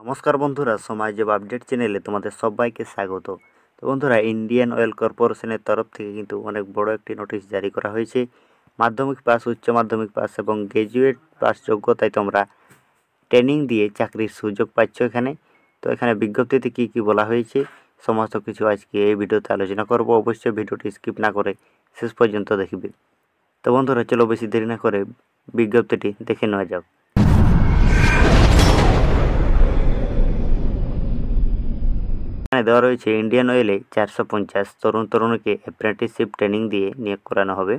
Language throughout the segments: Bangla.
নমস্কার বন্ধুরা, সময় জব আপডেট চ্যানেলে তোমাদের সবাইকে স্বাগত। তো বন্ধুরা, ইন্ডিয়ান অয়েল কর্পোরেশনের তরফ থেকে কিন্তু অনেক বড় একটি নোটিশ জারি করা হয়েছে। মাধ্যমিক পাস, উচ্চ মাধ্যমিক পাস এবং গ্র্যাজুয়েট পাস যোগ্যতায় তোমরা ট্রেনিং দিয়ে চাকরির সুযোগ পাচ্ছ এখানে। তো এখানে বিজ্ঞপ্তিতে কী কী বলা হয়েছে সমস্ত কিছু আজকে এই ভিডিওতে আলোচনা করব। অবশ্যই ভিডিওটি স্কিপ না করে শেষ পর্যন্ত দেখবে। তো বন্ধুরা, চলো বেশি দেরি না করে বিজ্ঞপ্তিটি দেখে নেওয়া যাক। এখানে দেওয়া রয়েছে ইন্ডিয়ান অয়েলে 450 তরুণীকে অ্যাপ্রেন্টিসশিপ ট্রেনিং দিয়ে নিয়োগ করানো হবে।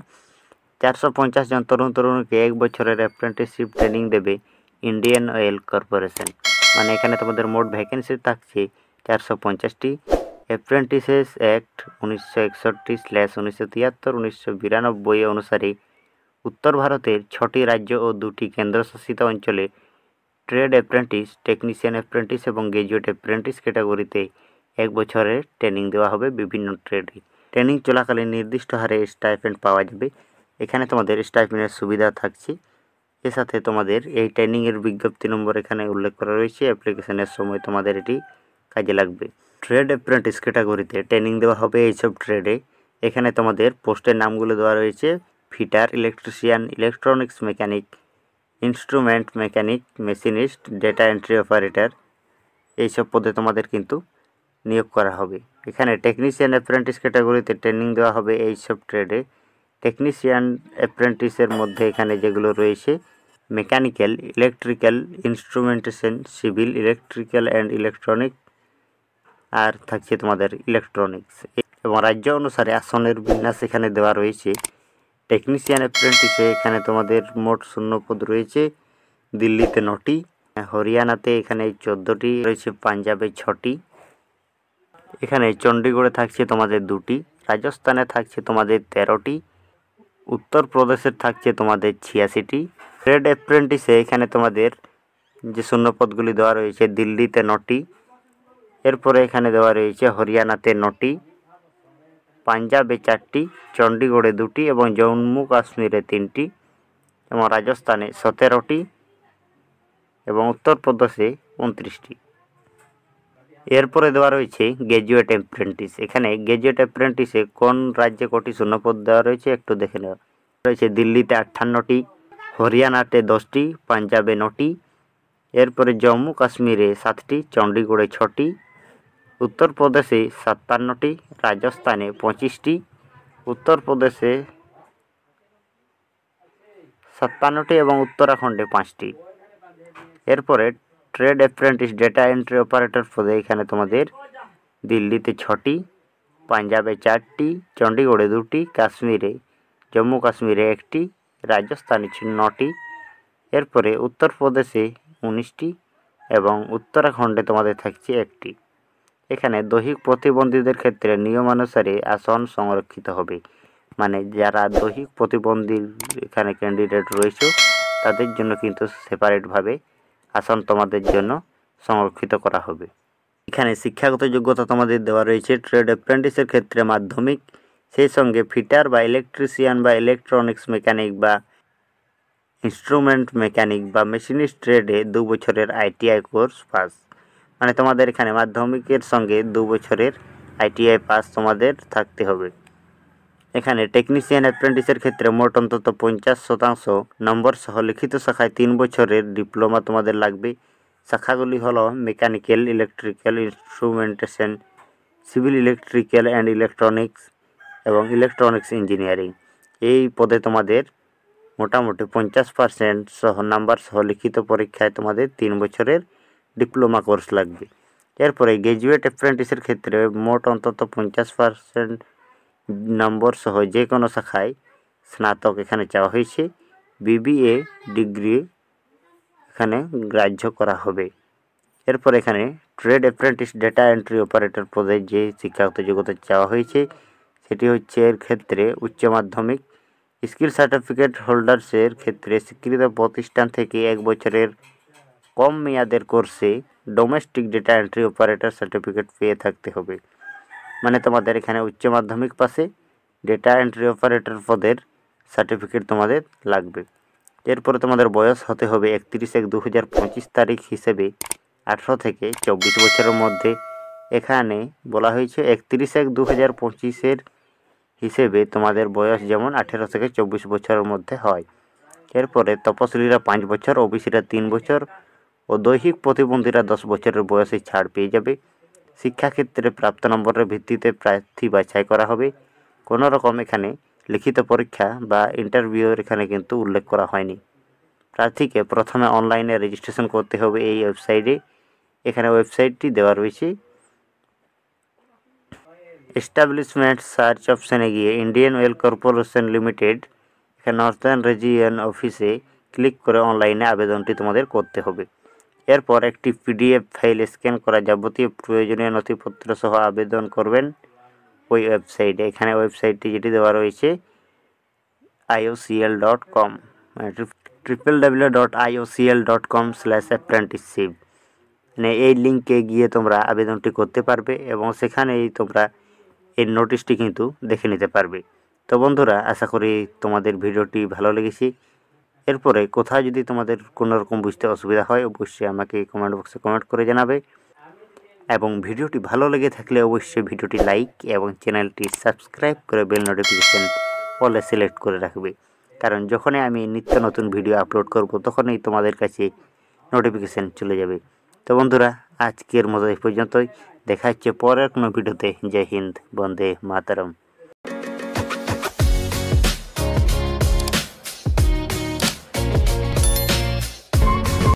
450 জন তরুণীকে 1 বছরের অ্যাপ্রেন্টিসশিপ ট্রেনিং দেবে ইন্ডিয়ান অয়েল কর্পোরেশন। মানে এখানে তোমাদের মোট ভ্যাকেন্সি থাকছে 450টি। অ্যাপ্রেন্টিসেস অ্যাক্ট 1961/1973 অনুসারে উত্তর ভারতের 6টি রাজ্য ও 2টি কেন্দ্রশাসিত অঞ্চলে ট্রেড অ্যাপ্রেন্টিস, টেকনিশিয়ান অ্যাপ্রেন্টিস এবং গ্র্যাজুয়েট অ্যাপ্রেন্টিস ক্যাটাগরিতে 1 বছরের ট্রেনিং দেওয়া হবে বিভিন্ন ট্রেডে। ট্রেনিং চলাকালীন নির্দিষ্ট হারে স্টাইপেন্ড পাওয়া যাবে। এখানে তোমাদের স্টাইপেন্ডের সুবিধা থাকছে। এর সাথে তোমাদের এই ট্রেনিংয়ের বিজ্ঞপ্তি নম্বর এখানে উল্লেখ করা রয়েছে। অ্যাপ্লিকেশনের সময় তোমাদের এটি কাজে লাগবে। ট্রেড অ্যাপ্রেন্টিস ক্যাটাগরিতে ট্রেনিং দেওয়া হবে এইসব ট্রেডে। এখানে তোমাদের পোস্টের নামগুলো দেওয়া রয়েছে: fitter, electrician, electronics mechanic, instrument mechanic, machinist, data entry operator. এইসব পদে তোমাদের কিন্তু নিয়োগ করা হবে। এখানে টেকনিশিয়ান অ্যাপ্রেন্টিস ক্যাটাগরিতে ট্রেনিং দেওয়া হবে এইসব ট্রেডে। টেকনিশিয়ান অ্যাপ্রেন্টিসের মধ্যে এখানে যেগুলো রয়েছে: mechanical, electrical, instrumentation, civil, electrical and electronic, আর থাকছে তোমাদের ইলেকট্রনিক্স। এবং রাজ্য অনুসারে আসনের বিন্যাস এখানে দেওয়া রয়েছে। টেকনিশিয়ান অ্যাপ্রেন্টিসে এখানে তোমাদের মোট শূন্যপদ রয়েছে দিল্লিতে 9টি, হরিয়ানাতে এখানে 14টি রয়েছে, পাঞ্জাবে 6টি, এখানে চণ্ডীগড়ে থাকছে তোমাদের 2টি, রাজস্থানে থাকছে তোমাদের 13টি, উত্তরপ্রদেশের থাকছে তোমাদের 86টি। ট্রেড অ্যাপ্রেন্টিসে এখানে তোমাদের যে শূন্যপদগুলি দেওয়া রয়েছে: দিল্লিতে 9টি, এরপরে এখানে দেওয়া রয়েছে হরিয়ানাতে 9টি, পাঞ্জাবে 4টি, চণ্ডীগড়ে 2টি এবং জম্মু কাশ্মীরে 3টি এবং রাজস্থানে 17টি এবং উত্তরপ্রদেশে 29টি। এরপরে দেওয়া রয়েছে গ্র্যাজুয়েট অ্যাপ্রেন্টিস। এখানে গ্র্যাজুয়েট অ্যাপ্রেন্টিসে কোন রাজ্যে কটি শূন্যপদ দেওয়া রয়েছে একটু দেখে নেওয়া রয়েছে: দিল্লিতে 58টি, হরিয়ানাতে 10টি, পাঞ্জাবে 9টি, এরপরে জম্মু কাশ্মীরে 7টি, চণ্ডীগড়ে 6টি, উত্তরপ্রদেশে 57টি, রাজস্থানে 25টি, উত্তরপ্রদেশে 57টি এবং উত্তরাখণ্ডে 5টি। এরপরে trade apprentice data entry operator পদে এখানে তোমাদের দিল্লিতে 6টি, পাঞ্জাবে 4টি, চণ্ডীগড়ে 2টি, জম্মু কাশ্মীরে 1টি, রাজস্থানে 9টি, এরপরে উত্তরপ্রদেশে 19টি এবং উত্তরাখণ্ডে তোমাদের থাকছে 1টি। এখানে দৈহিক প্রতিবন্ধীদের ক্ষেত্রে নিয়মানুসারে আসন সংরক্ষিত হবে। মানে যারা দৈহিক প্রতিবন্ধী এখানে ক্যান্ডিডেট রয়েছে তাদের জন্য কিন্তু সেপারেটভাবে আসন তোমাদের জন্য সংরক্ষিত করা হবে। এখানে শিক্ষাগত যোগ্যতা তোমাদের দেওয়া রয়েছে ট্রেড অ্যাপ্রেন্টিসের ক্ষেত্রে মাধ্যমিক, সেই সঙ্গে ফিটার বা ইলেকট্রিশিয়ান বা ইলেকট্রনিক্স মেকানিক বা ইনস্ট্রুমেন্ট মেকানিক বা মেশিনিস্ট ট্রেডে 2 বছরের ITI কোর্স পাস। মানে তোমাদের এখানে মাধ্যমিকের সঙ্গে 2 বছরের ITI পাস তোমাদের থাকতে হবে। এখানে টেকনিশিয়ান অ্যাপ্রেন্টিসের ক্ষেত্রে মোট অন্তত 50% নম্বর সহ লিখিত শাখায় 3 বছরের ডিপ্লোমা তোমাদের লাগবে। শাখাগুলি হলো mechanical, electrical, instrumentation, civil, electrical and electronics এবং ইলেকট্রনিক্স ইঞ্জিনিয়ারিং। এই পদে তোমাদের মোটামুটি 50% সহ নাম্বার সহ লিখিত পরীক্ষায় তোমাদের 3 বছরের ডিপ্লোমা কোর্স লাগবে। এরপরে গ্র্যাজুয়েট অ্যাপ্রেন্টিসের ক্ষেত্রে মোট অন্তত 50% নম্বর সহ যে কোনো শাখায় স্নাতক এখানে চাওয়া হয়েছে। BBA ডিগ্রি এখানে গ্রাহ্য করা হবে। এরপর এখানে trade apprentice data entry operator পদে যে শিক্ষাগত যোগ্যতা চাওয়া হয়েছে সেটি হচ্ছে এর ক্ষেত্রে উচ্চ মাধ্যমিক। স্কিল সার্টিফিকেট হোল্ডার্সের ক্ষেত্রে স্বীকৃত প্রতিষ্ঠান থেকে 1 বছরের কম মেয়াদের কোর্সে domestic data entry operator certificate পেয়ে থাকতে হবে। মানে তোমাদের এখানে উচ্চ মাধ্যমিক পাশে ডেটা এন্ট্রি অপারেটর পদের সার্টিফিকেট তোমাদের লাগবে। এরপরে তোমাদের বয়স হতে হবে 31/1/2025 তারিখ হিসেবে 18 থেকে 24 বছরের মধ্যে। এখানে বলা হয়েছে 31/1/2025 হিসেবে তোমাদের বয়স যেমন 18 থেকে 24 বছরের মধ্যে হয়। এরপরে তপশিলীরা 5 বছর, ওবিসিরা 3 বছর ও দৈহিক প্রতিবন্ধীরা 10 বছরের বয়সে ছাড় পেয়ে যাবে। শিক্ষাক্ষেত্রে প্রাপ্ত নম্বরের ভিত্তিতে প্রার্থী বাছাই করা হবে। কোনো রকম এখানে লিখিত পরীক্ষা বা ইন্টারভিউর এখানে কিন্তু উল্লেখ করা হয়নি। প্রার্থীকে প্রথমে অনলাইনে রেজিস্ট্রেশন করতে হবে এই ওয়েবসাইটে। এখানে ওয়েবসাইটটি দেওয়া রয়েছে। এস্টাবলিশমেন্ট সার্চ অপশানে গিয়ে ইন্ডিয়ান অয়েল কর্পোরেশন লিমিটেড এখানে নর্থার্ন রিজিয়ন অফিসে ক্লিক করে অনলাইনে আবেদনটি তোমাদের করতে হবে। এরপর একটি পিডিএফ ফাইল স্ক্যান করা যাবতীয় প্রয়োজনীয় নথিপত্র সহ আবেদন করবেন ওই ওয়েবসাইটে। এখানে ওয়েবসাইটটি যেটি দেওয়া রয়েছে iocl.com, www.iocl.com/apprenticeship, মানে এই লিঙ্কে গিয়ে তোমরা আবেদনটি করতে পারবে এবং সেখানেই তোমরা এই নোটিশটি কিন্তু দেখে নিতে পারবে। তো বন্ধুরা, আশা করি তোমাদের ভিডিওটি ভালো লেগেছে। এরপরে কোথাও যদি তোমাদের কোনো রকম বুঝতে অসুবিধা হয় অবশ্যই আমাকে কমেন্ট বক্সে কমেন্ট করে জানাবে এবং ভিডিওটি ভালো লেগে থাকলে অবশ্যই ভিডিওটি লাইক এবং চ্যানেলটি সাবস্ক্রাইব করে বেল নোটিফিকেশন অলে সিলেক্ট করে রাখবে, কারণ যখনই আমি নিত্য নতুন ভিডিও আপলোড করব তখনই তোমাদের কাছে নোটিফিকেশন চলে যাবে। তো বন্ধুরা, আজকের মতো এই পর্যন্তই। দেখা হচ্ছে পরের কোনো ভিডিওতে। জয় হিন্দ, বন্দে মাতরম।